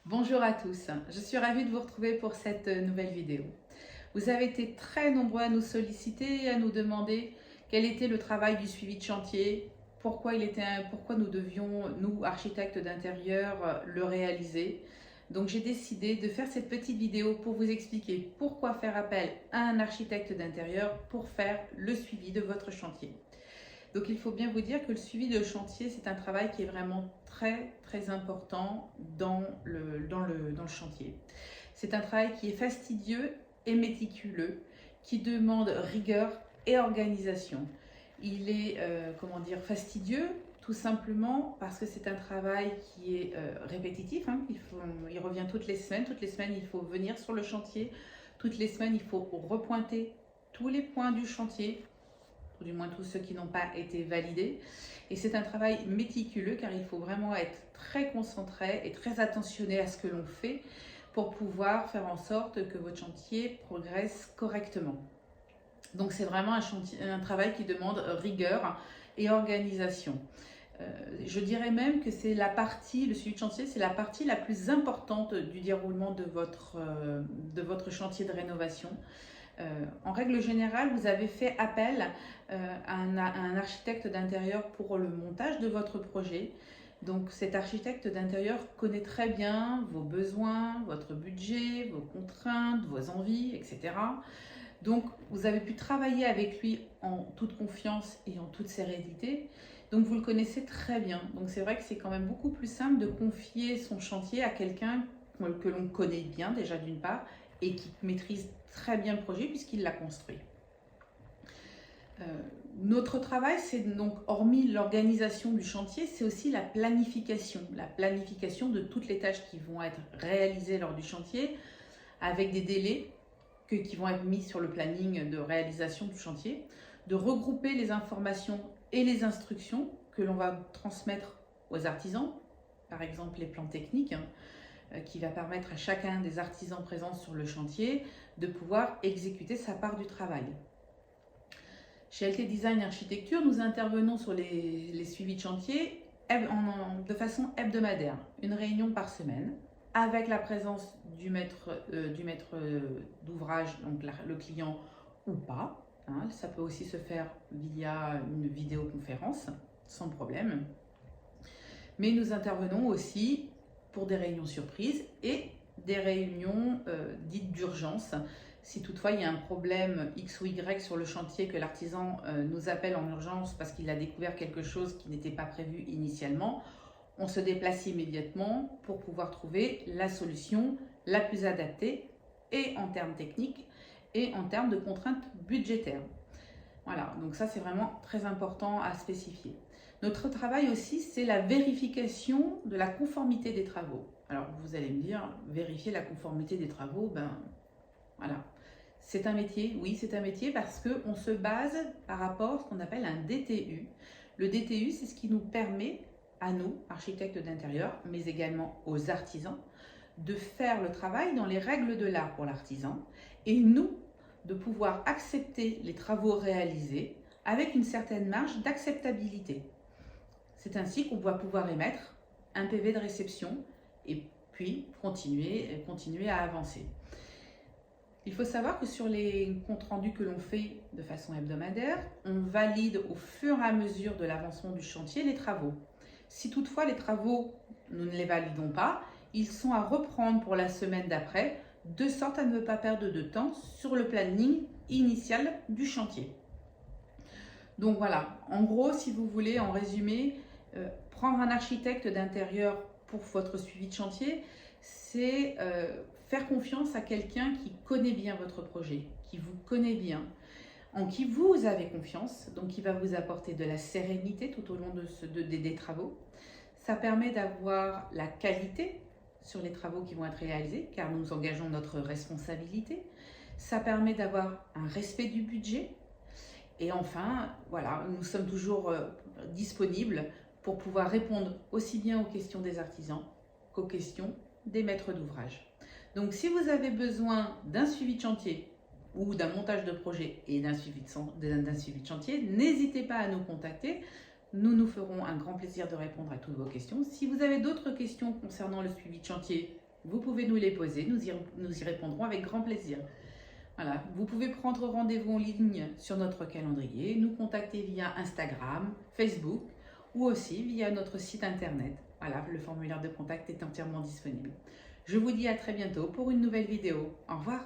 Bonjour à tous, je suis ravie de vous retrouver pour cette nouvelle vidéo. Vous avez été très nombreux à nous solliciter et à nous demander quel était le travail du suivi de chantier, pourquoi nous devions, nous, architectes d'intérieur, le réaliser. Donc j'ai décidé de faire cette petite vidéo pour vous expliquer pourquoi faire appel à un architecte d'intérieur pour faire le suivi de votre chantier. Donc il faut bien vous dire que le suivi de chantier, c'est un travail qui est vraiment très important dans le chantier. C'est un travail qui est fastidieux et méticuleux, qui demande rigueur et organisation. Il est, fastidieux, tout simplement parce que c'est un travail qui est répétitif. Il revient toutes les semaines. Toutes les semaines, il faut venir sur le chantier. Toutes les semaines, il faut repointer tous les points du chantier, ou du moins tous ceux qui n'ont pas été validés. Et c'est un travail méticuleux car il faut vraiment être très concentré et très attentionné à ce que l'on fait pour pouvoir faire en sorte que votre chantier progresse correctement. Donc c'est vraiment un travail qui demande rigueur et organisation. Je dirais même que le suivi de chantier, c'est la partie la plus importante du déroulement de votre chantier de rénovation. En règle générale, vous avez fait appel à un architecte d'intérieur pour le montage de votre projet. Donc cet architecte d'intérieur connaît très bien vos besoins, votre budget, vos contraintes, vos envies, etc. Donc vous avez pu travailler avec lui en toute confiance et en toute sérénité. Donc vous le connaissez très bien. Donc c'est vrai que c'est quand même beaucoup plus simple de confier son chantier à quelqu'un que l'on connaît bien déjà d'une part et qui maîtrise très bien le projet puisqu'il l'a construit. Notre travail, c'est donc, hormis l'organisation du chantier, c'est aussi la planification de toutes les tâches qui vont être réalisées lors du chantier, avec des délais qui vont être mis sur le planning de réalisation du chantier, de regrouper les informations et les instructions que l'on va transmettre aux artisans, par exemple les plans techniques, qui va permettre à chacun des artisans présents sur le chantier de pouvoir exécuter sa part du travail. Chez LT Design Architecture, nous intervenons sur les suivis de chantier de façon hebdomadaire, une réunion par semaine, avec la présence du maître d'ouvrage, donc le client ou pas. Ça peut aussi se faire via une vidéoconférence, sans problème. Mais nous intervenons aussi pour des réunions surprises et des réunions dites d'urgence. Si toutefois il y a un problème X ou Y sur le chantier, que l'artisan nous appelle en urgence parce qu'il a découvert quelque chose qui n'était pas prévu initialement, on se déplace immédiatement pour pouvoir trouver la solution la plus adaptée et en termes techniques et en termes de contraintes budgétaires. Voilà, donc ça c'est vraiment très important à spécifier. Notre travail aussi, c'est la vérification de la conformité des travaux. Alors vous allez me dire, vérifier la conformité des travaux, voilà. C'est un métier, oui c'est un métier parce qu'on se base par rapport à ce qu'on appelle un DTU. Le DTU, c'est ce qui nous permet à nous, architectes d'intérieur, mais également aux artisans, de faire le travail dans les règles de l'art pour l'artisan et nous, de pouvoir accepter les travaux réalisés avec une certaine marge d'acceptabilité. C'est ainsi qu'on va pouvoir émettre un PV de réception et puis continuer à avancer. Il faut savoir que sur les comptes rendus que l'on fait de façon hebdomadaire, on valide au fur et à mesure de l'avancement du chantier les travaux. Si toutefois les travaux, nous ne les validons pas, ils sont à reprendre pour la semaine d'après, de sorte à ne pas perdre de temps sur le planning initial du chantier. Donc voilà, en gros, si vous voulez, en résumé, prendre un architecte d'intérieur pour votre suivi de chantier, c'est faire confiance à quelqu'un qui connaît bien votre projet, qui vous connaît bien, en qui vous avez confiance, donc qui va vous apporter de la sérénité tout au long des travaux. Ça permet d'avoir la qualité sur les travaux qui vont être réalisés, car nous engageons notre responsabilité. Ça permet d'avoir un respect du budget. Et enfin, voilà, nous sommes toujours disponibles pour pouvoir répondre aussi bien aux questions des artisans qu'aux questions des maîtres d'ouvrage. Donc si vous avez besoin d'un suivi de chantier ou d'un montage de projet et d'un suivi de chantier, n'hésitez pas à nous contacter. Nous nous ferons un grand plaisir de répondre à toutes vos questions. Si vous avez d'autres questions concernant le suivi de chantier vous pouvez nous les poser, nous y répondrons avec grand plaisir. Voilà, vous pouvez prendre rendez-vous en ligne sur notre calendrier, nous contacter via Instagram, Facebook ou aussi via notre site internet. Voilà, le formulaire de contact est entièrement disponible. Je vous dis à très bientôt pour une nouvelle vidéo. Au revoir.